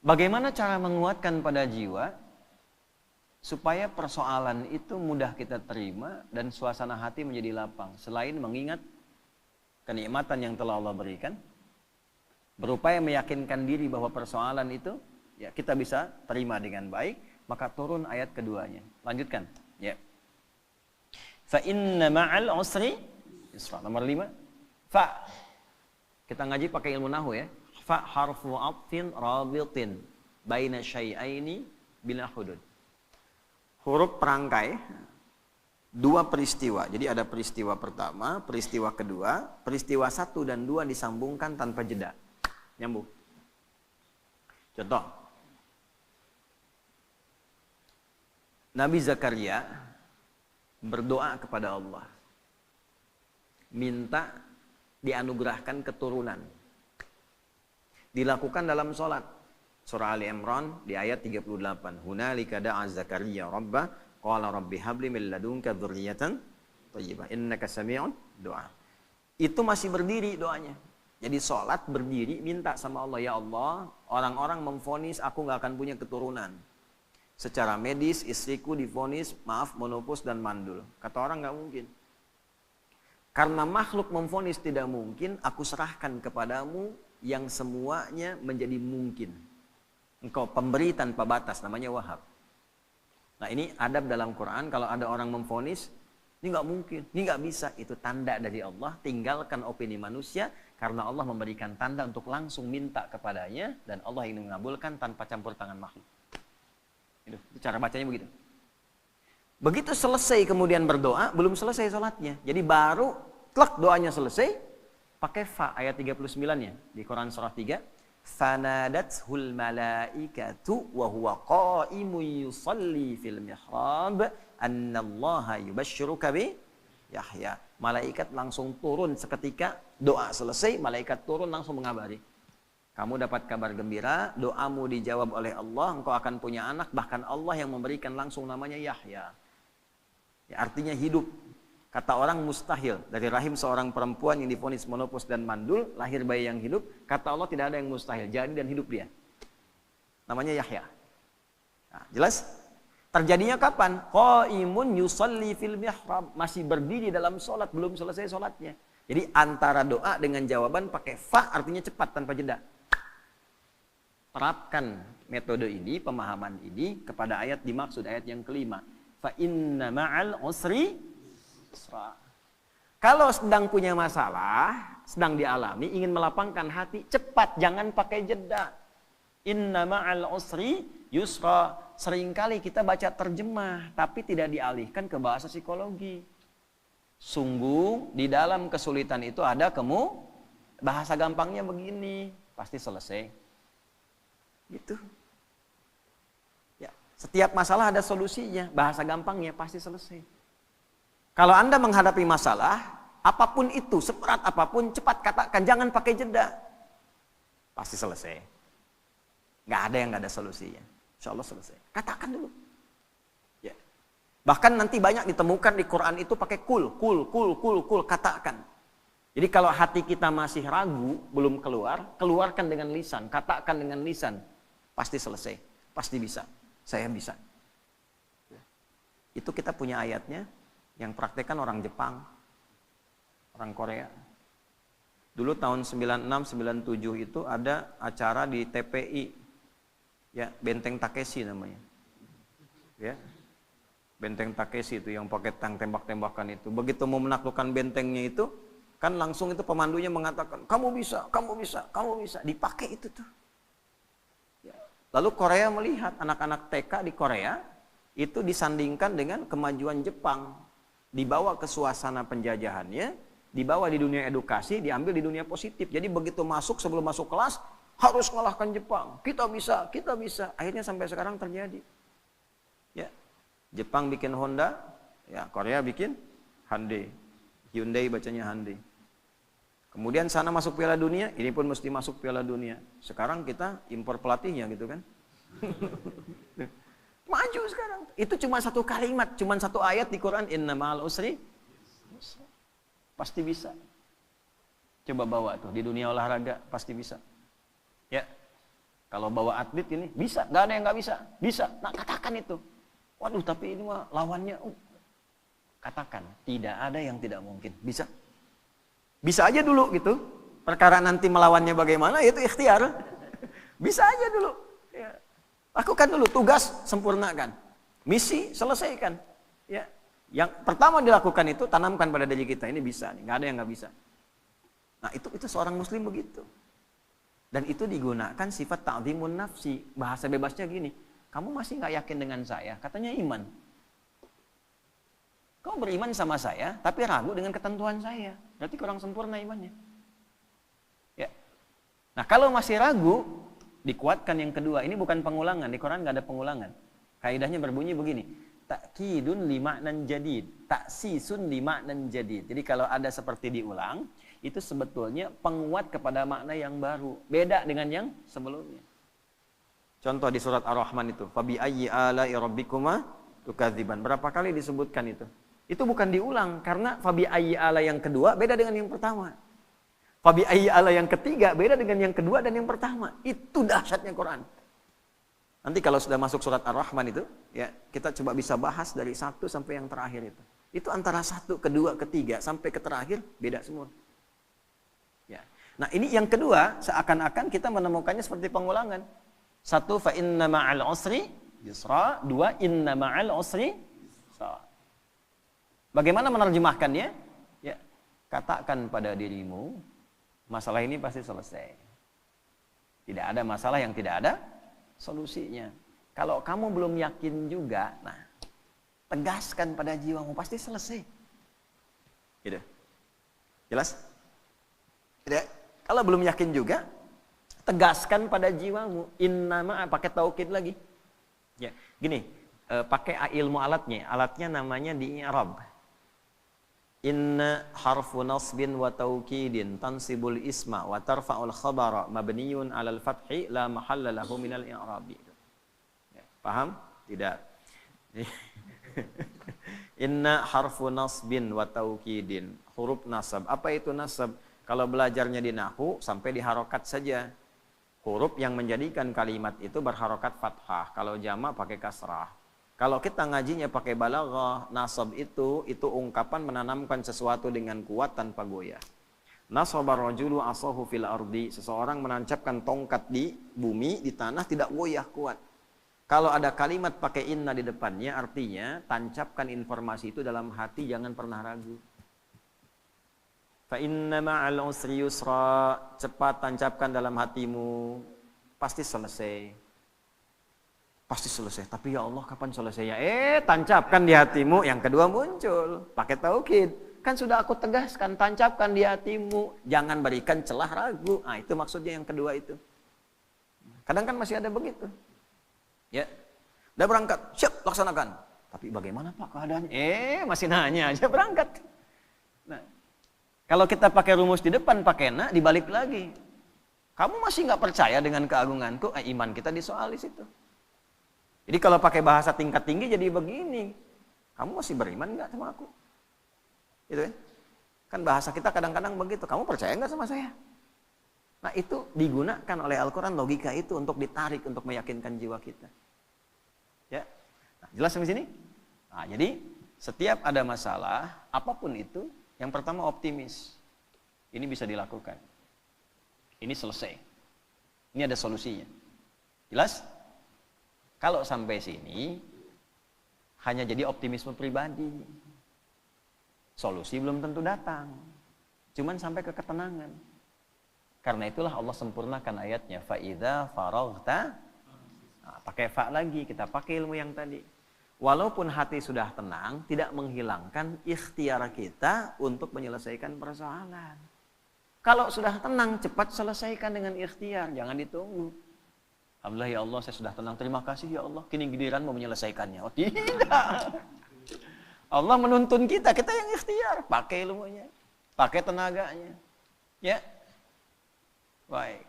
Bagaimana cara menguatkan pada jiwa supaya persoalan itu mudah kita terima dan suasana hati menjadi lapang. Selain mengingat kenikmatan yang telah Allah berikan, berupaya meyakinkan diri bahwa persoalan itu ya kita bisa terima dengan baik, maka turun ayat keduanya. Lanjutkan. Ya. Fa inna ma'al usri yusra. Nomor 5. Fa. Kita ngaji pakai ilmu nahwu ya. Fa harfu atfin rabitin baina syai'aini bila hudud. Huruf perangkai dua peristiwa. Jadi ada peristiwa pertama, peristiwa kedua, peristiwa 1 dan 2 disambungkan tanpa jeda. Nyambung. Contoh. Nabi Zakaria berdoa kepada Allah. Minta dianugerahkan keturunan. Dilakukan dalam sholat. Surah Ali Imran di ayat 38. Hunalika da'a Zakaria rabbah qala rabbi habli min ladunka dzurriyyatan thayyibah innaka sami'un du'a. Itu masih berdiri doanya. Jadi sholat berdiri minta sama Allah, ya Allah, orang-orang memvonis aku nggak akan punya keturunan. Secara medis istriku divonis maaf menopause dan mandul. Kata orang nggak mungkin. Karena makhluk memvonis tidak mungkin, aku serahkan kepadamu yang semuanya menjadi mungkin. Engkau pemberi tanpa batas, namanya Wahhab. Nah ini adab dalam Quran, kalau ada orang memvonis, ini nggak mungkin, ini nggak bisa, itu tanda dari Allah. Tinggalkan opini manusia, karena Allah memberikan tanda untuk langsung minta kepadanya, dan Allah ingin mengabulkan tanpa campur tangan makhluk. Itu cara bacanya begitu. Begitu selesai kemudian berdoa, belum selesai sholatnya. Jadi baru klak doanya selesai, pakai fa ayat 39-nya di Quran surah 3. Fanadathul malaikatu wa huwa qa'imun yusalli fil mihrab annallaha yubashshiruka bi Yahya. Malaikat langsung turun seketika doa selesai, malaikat turun langsung mengabari. Kamu dapat kabar gembira, doamu dijawab oleh Allah, engkau akan punya anak, bahkan Allah yang memberikan langsung namanya Yahya. Ya, artinya hidup. Kata orang mustahil. Dari rahim seorang perempuan yang divonis menopause dan mandul, lahir bayi yang hidup. Kata Allah tidak ada yang mustahil. Jadi dan hidup dia. Namanya Yahya. Nah, jelas? Terjadinya kapan? Qaimun yusalli fil mihrab. Masih berdiri dalam sholat, belum selesai sholatnya. Jadi antara doa dengan jawaban pakai fa artinya cepat tanpa jeda. Terapkan metode ini, pemahaman ini kepada ayat dimaksud, ayat yang kelima. Fa inna ma'al usri. Kalau sedang punya masalah, sedang dialami, ingin melapangkan hati, cepat, jangan pakai jeda. Inna ma'al usri yusra. Seringkali kita baca terjemah, tapi tidak dialihkan ke bahasa psikologi. Sungguh, di dalam kesulitan itu ada bahasa gampangnya begini, pasti selesai. Gitu. Ya, setiap masalah ada solusinya, bahasa gampangnya pasti selesai. Kalau Anda menghadapi masalah, apapun itu, seberat apapun, cepat katakan, jangan pakai jeda. Pasti selesai. Nggak ada yang nggak ada solusinya. Insya Allah selesai. Katakan dulu. Ya. Bahkan nanti banyak ditemukan di Quran itu pakai kul, katakan. Jadi kalau hati kita masih ragu, belum keluar, keluarkan dengan lisan, katakan dengan lisan. Pasti selesai, pasti bisa. Saya bisa. Ya. Itu kita punya ayatnya. Yang praktekkan orang Jepang, orang Korea. Dulu tahun 96-97 itu ada acara di TPI, ya Benteng Takeshi namanya, ya Benteng Takeshi itu yang pakai tank tembak-tembakan itu. Begitu mau menaklukkan bentengnya itu, kan langsung itu pemandunya mengatakan, kamu bisa, kamu bisa, kamu bisa. Dipakai itu tuh. Ya. Lalu Korea melihat anak-anak TK di Korea itu disandingkan dengan kemajuan Jepang. Dibawa ke suasana penjajahannya, dibawa di dunia edukasi, diambil di dunia positif. Jadi begitu masuk, sebelum masuk kelas, harus mengalahkan Jepang. Kita bisa, kita bisa. Akhirnya sampai sekarang terjadi. Ya, Jepang bikin Honda, ya Korea bikin Hyundai. Hyundai bacanya Hyundai. Kemudian sana masuk Piala Dunia, ini pun mesti masuk Piala Dunia. Sekarang kita impor pelatihnya gitu kan. Maju sekarang. Itu cuma satu kalimat, cuma satu ayat di Quran. Inna ma'al usri. Pasti bisa. Coba bawa tuh di dunia olahraga, pasti bisa. Ya. Kalau bawa atlet ini, bisa. Nggak ada yang nggak bisa. Bisa. Nah, katakan itu. Waduh, tapi ini mah lawannya. Katakan, tidak ada yang tidak mungkin. Bisa. Bisa aja dulu gitu. Perkara nanti melawannya bagaimana, itu ikhtiar. Bisa aja dulu. Ya. Lakukan dulu, tugas sempurnakan. Misi selesaikan. Ya. Yang pertama dilakukan itu, tanamkan pada diri kita. Ini bisa, nih. Nggak ada yang nggak bisa. Nah, itu seorang muslim begitu. Dan itu digunakan sifat ta'zimun nafsi. Bahasa bebasnya gini, kamu masih nggak yakin dengan saya? Katanya iman. Kau beriman sama saya, tapi ragu dengan ketentuan saya. Berarti kurang sempurna imannya. Ya. Nah, kalau masih ragu, dikuatkan yang kedua. Ini bukan pengulangan, di Quran nggak ada pengulangan. Kaidahnya berbunyi begini, takkidun lima'nan jadid, taksisun lima'nan jadid. Jadi kalau ada seperti diulang, itu sebetulnya penguat kepada makna yang baru. Beda dengan yang sebelumnya. Contoh di surat Ar-Rahman itu. Fabi ayyi ala'i rabbikuma tukadziban. Berapa kali disebutkan itu? Itu bukan diulang. Karena fabi ayyi ala yang kedua beda dengan yang pertama. Fabi ayyi ala yang ketiga beda dengan yang kedua dan yang pertama. Itu dahsyatnya Quran. Nanti kalau sudah masuk surat Ar-Rahman itu, ya kita coba bisa bahas dari 1 sampai yang terakhir itu. Itu antara 1, kedua, ketiga, sampai ke terakhir beda semua. Ya. Nah, ini yang kedua, seakan-akan kita menemukannya seperti pengulangan. 1, fa inna ma'al usri yusra. 2, inna ma'al usri yusra. Bagaimana menerjemahkannya? Ya, katakan pada dirimu, masalah ini pasti selesai. Tidak ada masalah yang tidak ada solusinya. Kalau kamu belum yakin juga, nah, tegaskan pada jiwamu, pasti selesai. Gitu. Jelas? Tidak. Kalau belum yakin juga, tegaskan pada jiwamu. Innama, pakai taukid lagi. Ya, gini, pakai ilmu alatnya. Alatnya namanya di i'rab. Inna harfu nasbin wa taukidin tansibul isma wa tarfa'ul khabara mabniyun 'alal fathi la mahalla lahu minal i'rabi. Ya, paham? Tidak. Inna harfu nasbin wa taukidin, huruf nasab. Apa itu nasab? Kalau belajarnya di nahwu sampai di harokat saja. Huruf yang menjadikan kalimat itu berharokat fathah. Kalau jamak pakai kasrah. Kalau kita ngajinya pakai balaghah, nasab itu ungkapan menanamkan sesuatu dengan kuat tanpa goyah. Nasabar rajulu asahu fil ardi, seseorang menancapkan tongkat di bumi, di tanah tidak goyah, kuat. Kalau ada kalimat pakai inna di depannya, artinya tancapkan informasi itu dalam hati, jangan pernah ragu. Fa inna ma'al usri yusra, cepat tancapkan dalam hatimu, pasti selesai. Pasti selesai, tapi ya Allah kapan selesainya? Tancapkan di hatimu. Yang kedua muncul, pakai taukid. Kan sudah aku tegaskan, tancapkan di hatimu. Jangan berikan celah ragu. Nah, itu maksudnya yang kedua itu. Kadang kan masih ada begitu. Ya, udah berangkat, siap laksanakan. Tapi bagaimana Pak keadaannya? Masih nanya aja berangkat. Nah, kalau kita pakai rumus di depan, pakai na, dibalik lagi. Kamu masih nggak percaya dengan keagunganku? Iman kita disoal di situ. Jadi kalau pakai bahasa tingkat tinggi jadi begini. Kamu masih beriman nggak sama aku? Gitu kan? Kan bahasa kita kadang-kadang begitu. Kamu percaya nggak sama saya? Nah, itu digunakan oleh Al-Quran, logika itu untuk ditarik, untuk meyakinkan jiwa kita. Ya, nah, jelas sampai sini? Nah, jadi setiap ada masalah, apapun itu, yang pertama optimis. Ini bisa dilakukan. Ini selesai. Ini ada solusinya. Jelas? Kalau sampai sini, hanya jadi optimisme pribadi. Solusi belum tentu datang. Cuman sampai ke ketenangan. Karena itulah Allah sempurnakan ayatnya. Fa'idha faraghta. Nah, pakai fa lagi, kita pakai ilmu yang tadi. Walaupun hati sudah tenang, tidak menghilangkan ikhtiar kita untuk menyelesaikan persoalan. Kalau sudah tenang, cepat selesaikan dengan ikhtiar. Jangan ditunggu. Alhamdulillah ya Allah, saya sudah tenang. Terima kasih ya Allah. Kini giliran mau menyelesaikannya. Oh tidak. Allah menuntun kita yang ikhtiar. Pakai ilmunya. Pakai tenaganya. Ya. Baik.